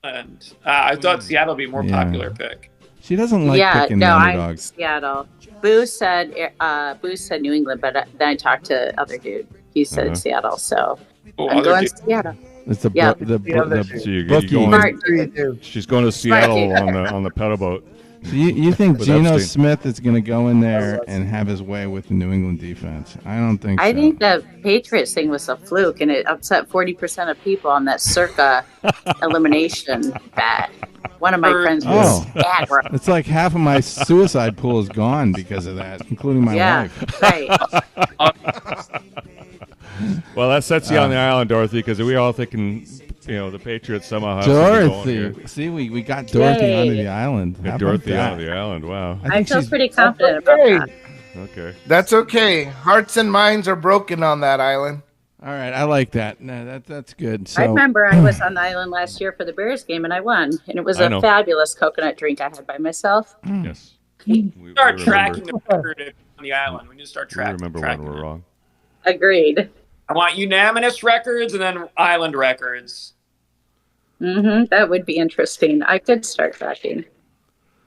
And I thought Seattle would be a more popular pick. She doesn't like picking the underdogs. Seattle. Boo said New England, but then I talked to other dude. He said Seattle, so I'm going Seattle. It's the bookie. She's going to Seattle on the pedal boat. So you think Geno Smith is going to go in there and have his way with the New England defense? I don't think so. I think the Patriots thing was a fluke, and it upset 40% of people on that circa elimination bet. One of my friends was aggro. It's like half of my suicide pool is gone because of that, including my wife. Right. Well, that sets you on the island, Dorothy, because we all thinking, the Patriots somehow have Dorothy. See, we got Dorothy onto the island. Got Dorothy onto the island. Wow. I feel pretty confident about that. Okay. That's okay. Hearts and minds are broken on that island. All right, I like that. No, that's good. So, I remember I was on the island last year for the Bears game, and I won. And it was a fabulous coconut drink I had by myself. Yes. We start tracking the record on the island. We need to start tracking. Remember when we're wrong. Agreed. I want unanimous records and then island records. That would be interesting. I could start tracking.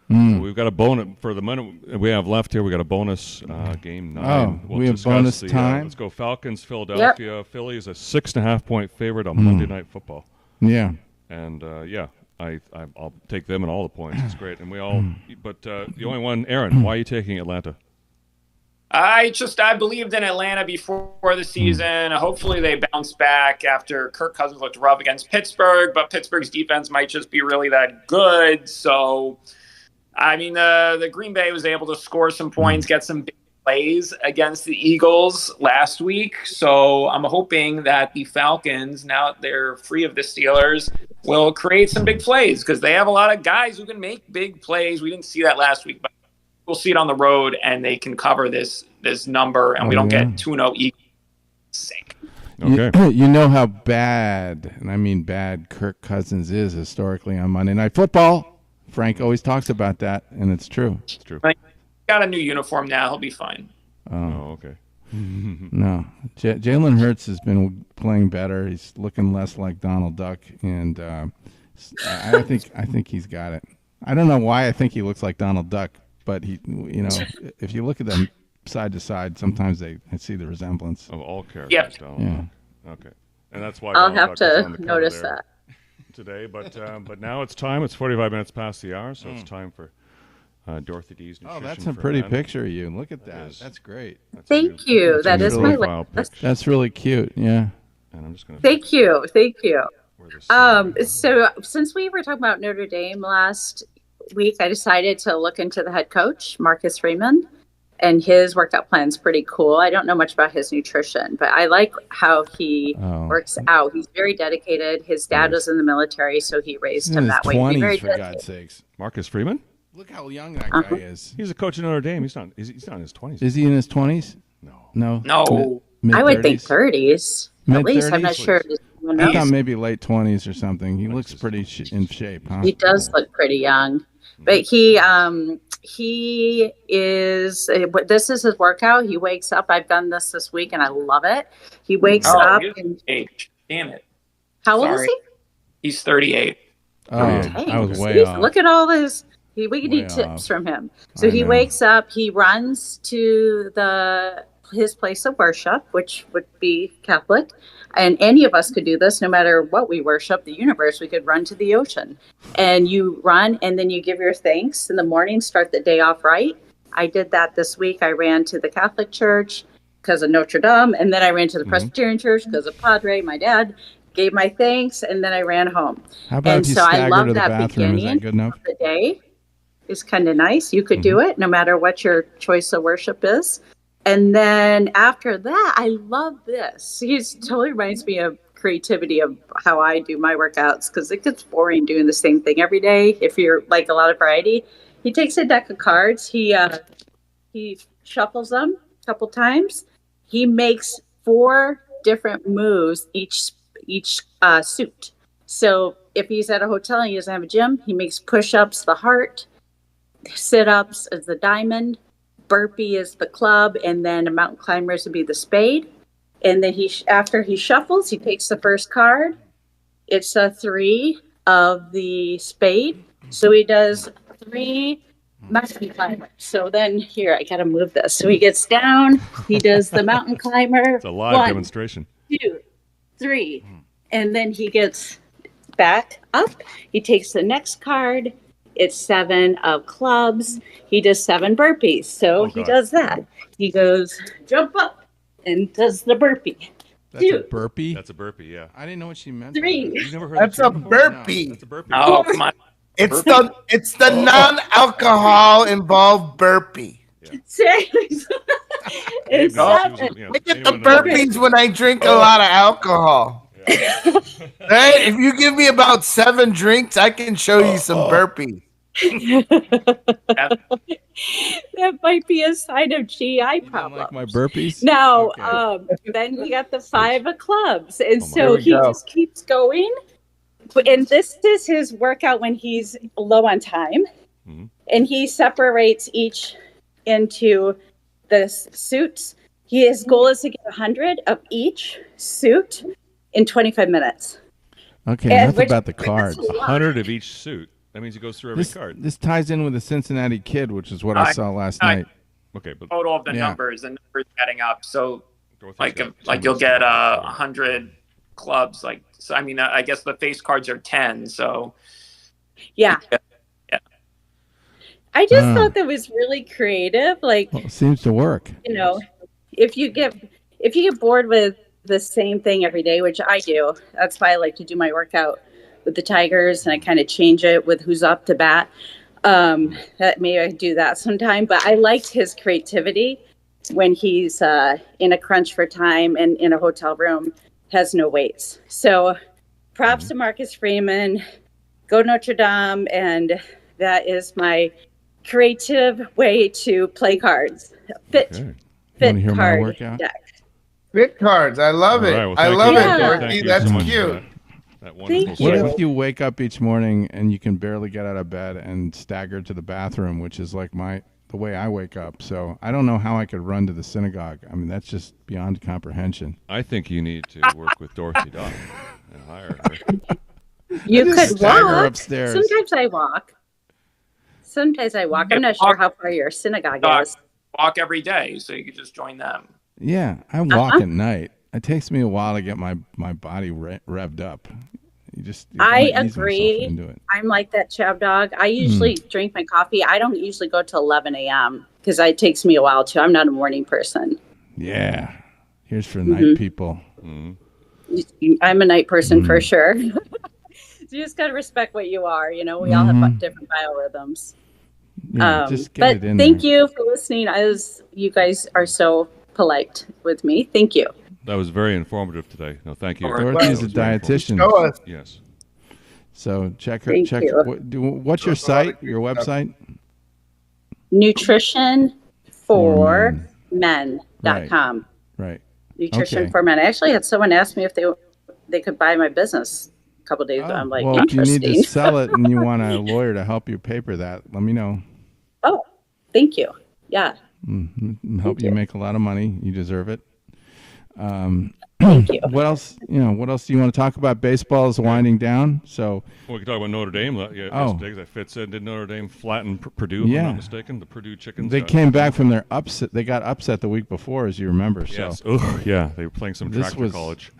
So we've got a bonus for the minute we have left here. We got a bonus game 9. We have bonus time. Let's go Falcons, Philadelphia. Yep. Philly is a 6.5-point favorite on Monday Night Football. Yeah. And I'll take them and all the points. It's great. And we all, but the only one, Aaron. Why are you taking Atlanta? I believed in Atlanta before the season. Hopefully they bounce back after Kirk Cousins looked rough against Pittsburgh, but Pittsburgh's defense might just be really that good. So, I mean, the Green Bay was able to score some points, get some big plays against the Eagles last week. So I'm hoping that the Falcons, now that they're free of the Steelers, will create some big plays because they have a lot of guys who can make big plays. We didn't see that last week, but we'll see it on the road, and they can cover this number, and we don't get 2-0 Eagles. Sink. Okay. You know how bad, and I mean bad, Kirk Cousins is historically on Monday Night Football. Frank always talks about that, and it's true. It's true. He's got a new uniform now. He'll be fine. Oh, okay. No. Jalen Hurts has been playing better. He's looking less like Donald Duck, and I think he's got it. I don't know why I think he looks like Donald Duck, but if you look at them side to side, sometimes I see the resemblance of all characters. Yep. Yeah. Okay. And that's why I'll have to notice that today. But now it's time. It's 45 minutes past the hour, so it's time for Dorothy D's nutrition. Oh, that's a pretty picture of you. Look at that. That's great. Thank you. That is my list. That's really cute. Yeah. And I'm just gonna. Thank you. So since we were talking about Notre Dame last week, I decided to look into the head coach, Marcus Freeman, and his workout plan's pretty cool. I don't know much about his nutrition, but I like how he works out. He's very dedicated. His dad was in the military, so he raised him that way. 20s, for God's sakes. Marcus Freeman? Look how young that guy is. He's a coach at Notre Dame. He's not in his 20s. Is he in his 20s? No. I would think 30s. At least, I'm not sure. I thought maybe late 20s or something. He looks pretty in shape, huh? He does look pretty young. But he is. This is his workout. He wakes up. I've done this week, and I love it. He wakes up. Damn it! How old is he? He's 38. Oh, I was way off. Look at all this. We could need tips from him. So he wakes up. He runs to his place of worship, which would be Catholic. And any of us could do this, no matter what we worship, the universe. We could run to the ocean. And you run, and then you give your thanks in the morning, start the day off right. I did that this week. I ran to the Catholic Church because of Notre Dame, and then I ran to the Presbyterian Church because of Padre, my dad. Gave my thanks, and then I ran home. How about if you stagger to the bathroom? Is that good enough? The day is kind of nice. You could do it no matter what your choice of worship is. And then after that, I love this. He totally reminds me of creativity of how I do my workouts, because it gets boring doing the same thing every day if you're like a lot of variety. He takes a deck of cards. He shuffles them a couple times. He makes 4 different moves each suit. So if he's at a hotel and he doesn't have a gym, he makes push-ups, the heart, sit-ups is the diamond, burpee is the club, and then a mountain climbers would be the spade. And then after he shuffles, he takes the first card. It's a 3 of the spade. So he does 3 mountain climbers. So then here, I gotta move this. So he gets down, he does the mountain climber. It's a live demonstration. 2, 3, and then he gets back up. He takes the next card. It's 7 of clubs. He does 7 burpees. So he does that. He goes jump up and does the burpee. That's a burpee? That's a burpee, yeah. I didn't know what she meant. 3. You've never heard That's a burpee. No, that's a burpee. Oh, come on. It's the non-alcohol involved burpee. Yeah. It's Look at the burpees when I drink a lot of alcohol. Yeah. Right? If you give me about 7 drinks, I can show you some burpees. That might be a sign of GI problems. Like my burpees? Now, then we got the 5 of clubs. And so he just keeps going. And this is his workout when he's low on time. Mm-hmm. And he separates each into the suits. His goal is to get 100 of each suit in 25 minutes. Okay, enough about the cards. 100 of each suit. That means he goes through every card. This ties in with the Cincinnati Kid, which is what I saw last night. Okay, but total of the numbers and numbers adding up. So, like you'll get 100 clubs. Like, so I mean, I guess the face cards are 10. So, yeah. I just thought that was really creative. Like, it seems to work. You know, if you get bored with the same thing every day, which I do, that's why I like to do my workout with the Tigers, and I kind of change it with who's up to bat. That maybe I do that sometime, but I liked his creativity when he's in a crunch for time and in a hotel room, has no weights. So props to Marcus Freeman, go Notre Dame, and that is my creative way to play cards. Fit card deck. Fit cards, I love it. Right, well, I love it, Dorothy. Dorothy. That's cute. Thank you. What if you wake up each morning and you can barely get out of bed and stagger to the bathroom, which is like the way I wake up. So I don't know how I could run to the synagogue. I mean, that's just beyond comprehension. I think you need to work with Dorothy Dodd and hire her. You could walk. Upstairs. Sometimes I walk. I'm not sure how far your synagogue is. Walk every day, so you could just join them. Yeah, I walk at night. It takes me a while to get my body revved up. I agree. I'm like that ChabDog. I usually drink my coffee. I don't usually go till 11 a.m. because it takes me a while too. I'm not a morning person. Yeah. Here's for night people. I'm a night person for sure. You just got to respect what you are. You know, we all have different biorhythms. Yeah, just get it in thank you for listening. You guys are so polite with me. Thank you. That was very informative today. No, thank you. Dorothy's a dietitian. Yes. So check her. Thank you. What's your site? Your website? nutritionformen.com. Right. Nutrition for Men. I actually had someone ask me if they could buy my business a couple days ago. I'm like, well, if you interesting. need to sell it and you want a lawyer to help you paper that, let me know. Oh, thank you. Yeah. Help you make a lot of money. You deserve it. Thank you. What else? What else do you want to talk about? Baseball is winding down, so. Well, we can talk about Notre Dame. Yesterday, that Fitz said, did Notre Dame flatten Purdue? Yeah. If I'm not mistaken, the Purdue Chickens. They came back from their upset. They got upset the week before, as you remember. Yes. So. Yeah. They were playing some tractor college.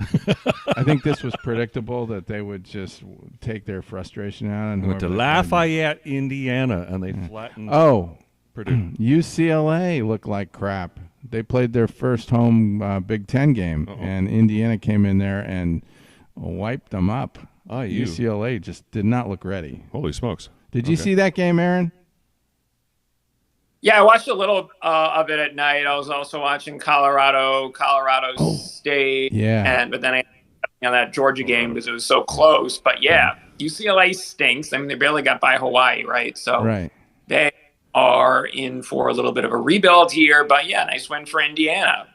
I think this was predictable that they would just take their frustration out and went to Lafayette, Indiana, and they flattened. Purdue. UCLA looked like crap. They played their first home Big Ten game, and Indiana came in there and wiped them up. UCLA just did not look ready. Holy smokes. Did you see that game, Aaron? Yeah, I watched a little of it at night. I was also watching Colorado State. Yeah. But then I that Georgia game because it was so close. But yeah, UCLA stinks. I mean, they barely got by Hawaii, right? So they are in for a little bit of a rebuild here, but yeah, nice win for Indiana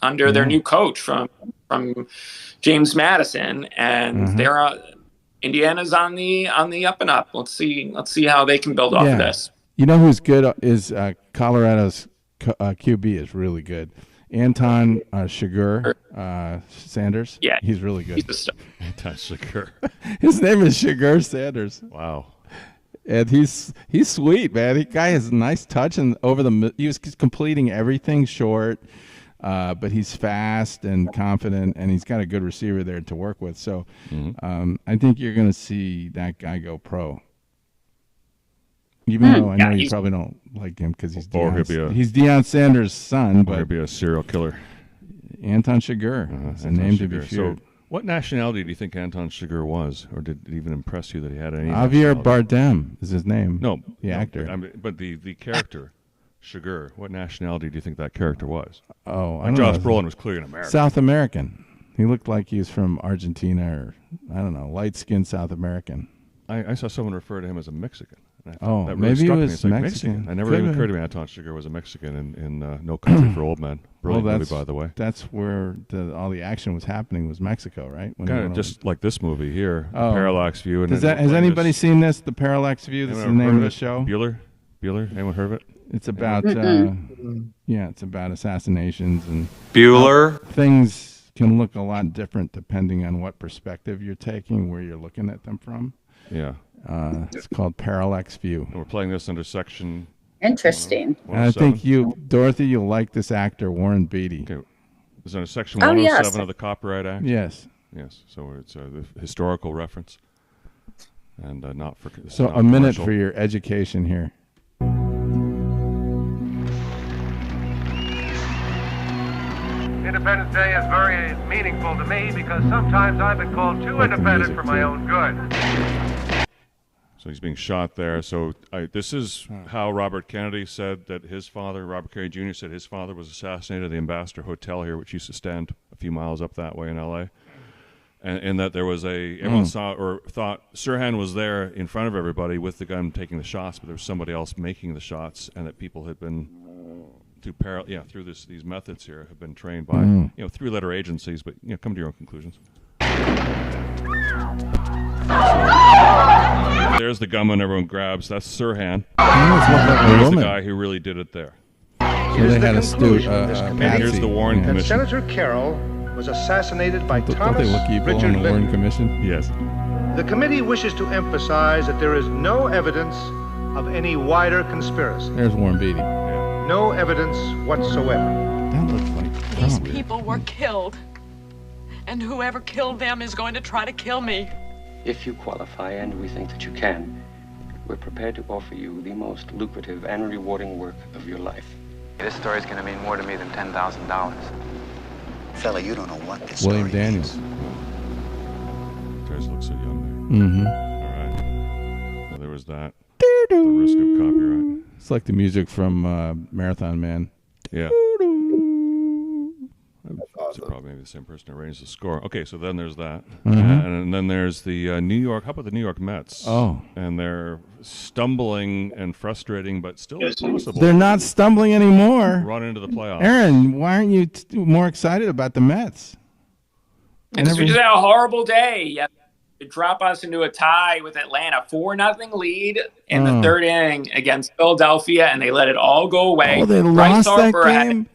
under their new coach from James Madison, and they're Indiana's on the up and up. Let's see how they can build off of this. You know who's good is Colorado's QB is really good. Anton Shiger Sanders. Yeah, he's really good. He's the star. Anton Shiger. His name is Shiger Sanders. Wow. And he's sweet, man. The guy has a nice touch, and he was completing everything short, but he's fast and confident, and he's got a good receiver there to work with. So I think you're going to see that guy go pro. Even though I know you probably don't like him because he's Deion Sanders' son, but he'll be a serial killer. Anton Shiger, a name to be feared. So what nationality do you think Anton Shiger was, or did it even impress you that he had any? Javier Bardem is his name. The actor. But the character, Shiger, what nationality do you think that character was? Josh Brolin was clearly an American. South American. He looked like he was from Argentina or, I don't know, light-skinned South American. I saw someone refer to him as a Mexican. That really maybe he was Mexican. I never even occurred to me Anton Shiger was a Mexican in No Country for Old Men. Brilliant movie, by the way. That's where all the action was happening, was Mexico, right? Kind of just like this movie here, Parallax View. Has anybody seen this, the Parallax View? This is the name of the show. Bueller? Anyone heard of it? It's about, it's about assassinations and Bueller. Things can look a lot different depending on what perspective you're taking, where you're looking at them from. Yeah. It's called Parallax View. And we're playing this under section. Interesting. And I think Dorothy, you'll like this actor, Warren Beatty. Okay. Is under section 107 of the Copyright Act? Yes. Yes. So it's a historical reference, and not for. So not a minute for your education here. Independence Day is very meaningful to me because sometimes I've been called too independent for my own good. So he's being shot there. So this is how Robert Kennedy said that his father, Robert Kennedy Jr., said his father was assassinated at the Ambassador Hotel here, which used to stand a few miles up that way in L.A., and that there was everyone saw or thought Sirhan was there in front of everybody with the gun taking the shots, but there was somebody else making the shots, and that people had been through these methods here have been trained by three-letter agencies, but come to your own conclusions. There's the gunman everyone grabs. That's Sirhan. There's the guy who really did it there. So they had here's the Warren Commission. Senator Carroll was assassinated by Thomas Don't they look evil Richard on the Warren Lyndon. Commission? Yes. The committee wishes to emphasize that there is no evidence of any wider conspiracy. There's Warren Beatty. No evidence whatsoever. That looks like these people were killed, and whoever killed them is going to try to kill me. If you qualify, and we think that you can, we're prepared to offer you the most lucrative and rewarding work of your life. This story's going to mean more to me than $10,000. Fella, you don't know what this William story Daniels. Terrence looks so young there. All right. Well, there was that. The risk of copyright. It's like the music from Marathon Man. Yeah. It's probably maybe the same person who arranged the score. Okay, so then there's that. And then there's the New York. How about the New York Mets? And they're stumbling and frustrating, but still possible. They're not stumbling anymore. Run into the playoffs. Aaron, why aren't you more excited about the Mets? Because we just had a horrible day to drop us into a tie with Atlanta. 4-0 lead in the third inning against Philadelphia, and they let it all go away. Oh, they Bryce lost that Harper game?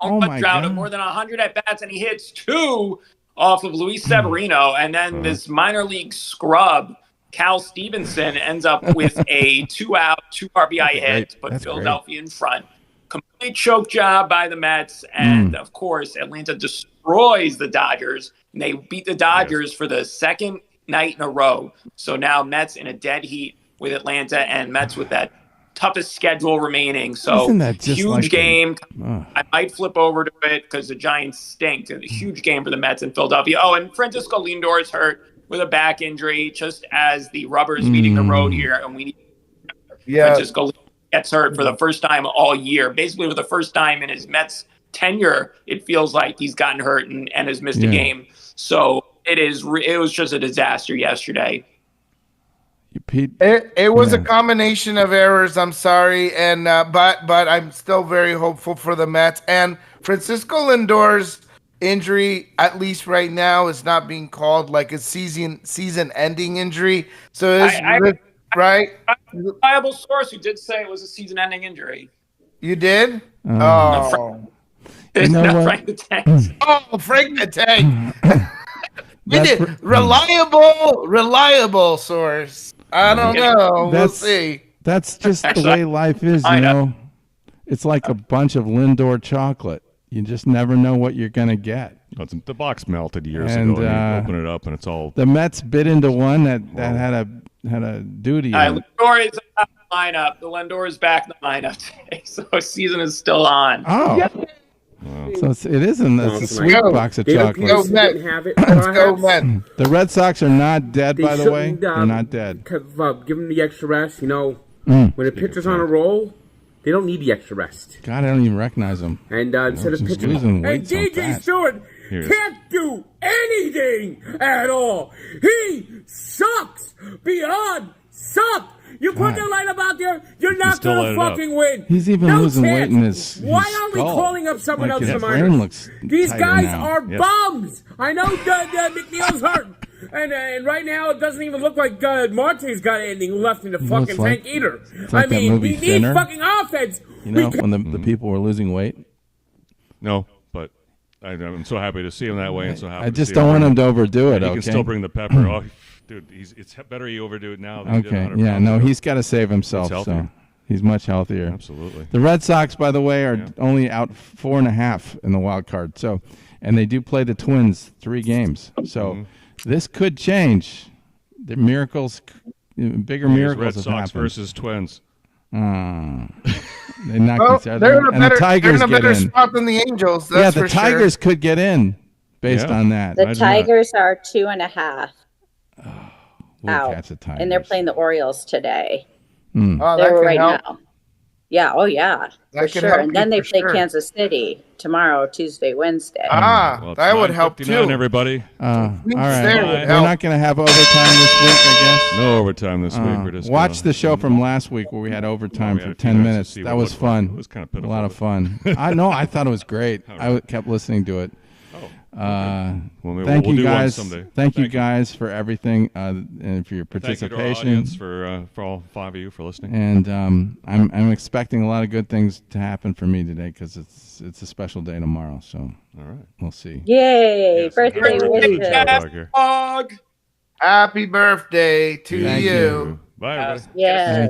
Oh my God. Of more than 100 at-bats, and he hits 2 off of Luis Severino, and then this minor league scrub, Cal Stevenson, ends up with a 2-out, 2 RBI hit to put Philadelphia in front. Complete choke job by the Mets, and of course, Atlanta destroys the Dodgers, and they beat the Dodgers for the second night in a row. So now Mets in a dead heat with Atlanta, and Mets with that toughest schedule remaining. So huge game. I might flip over to it because the Giants stink. A huge game for the Mets in Philadelphia. Oh, and Francisco Lindor is hurt with a back injury, just as the rubber is meeting the road here, and we need Francisco Lindor gets hurt for the first time all year. Basically, for the first time in his Mets tenure, it feels like he's gotten hurt and has missed a game. So it was just a disaster yesterday. It was a combination of errors. I'm sorry, and but I'm still very hopeful for the Mets. And Francisco Lindor's injury, at least right now, is not being called like a season-ending injury. So it's right. A reliable source who did say it was a season-ending injury. You did? Oh. Frank the Tank. Oh, Frank the Tank. We did reliable source. I don't know. We'll see. That's just the way life is, you know. It's like a bunch of Lindor chocolate. You just never know what you're going to get. The box melted years ago, and you open it up, and it's all... The Mets bid into one that had a duty. Lindor is back in the lineup. The Lindor is back in the lineup today, so season is still on. Oh. Yep. Wow. So it's a sweet box of chocolate. Let's go, Mets. The Red Sox are not dead, by the way. They're not dead. Give them the extra rest. You know, when a pitcher's on a roll, they don't need the extra rest. God, I don't even recognize them. And instead of pitching, and DJ Stewart can't do anything at all. He sucks beyond suck. You put the lineup out there, you're not going to fucking win. He's even losing weight in his Why aren't we calling up someone else to minors? These tighter guys now. are bums. I know McNeil's hurt. And right now, it doesn't even look like Marte's got anything left in the fucking tank either. Like I mean, we need fucking offense. You know, when the people were losing weight? No, but I'm so happy to see him that way, and so happy I just don't want him to overdo it, He okay? can still bring the pepper. Oh, dude, it's better he overdo it now than he did 100 yeah, pounds no, ago. he's got to save himself, so he's much healthier. Absolutely. The Red Sox, by the way, are only out 4.5 in the wild card, and they do play the Twins 3 games, so this could change. The miracles, bigger miracles Red have Sox happened. versus Twins. They're not they're in a better in. spot than the Angels. Yeah, That's the for Tigers could get in based on that. The Tigers are 2.5 We'll catch the Tigers. and they're playing the Orioles today. Oh, They're that right can help. now. Yeah, oh yeah, That for can sure. help And you then they for play sure. Kansas City tomorrow, Tuesday, Wednesday. Well, that would help too. Everybody. All right, We're not going to have overtime this week, I guess. No overtime this week. We're just watch the show from last week where we had overtime for 10 minutes. That was fun. It was kind of pitiful. A lot of fun. I thought it was great. I kept listening to it. Thank you guys. Thank you guys for everything and for your participation. Thank you to our audience for all 5 of you for listening. And I'm expecting a lot of good things to happen for me today because it's a special day tomorrow. So all right, we'll see. Yay! Birthday wishes. Happy birthday to you. Bye, everybody. Yes.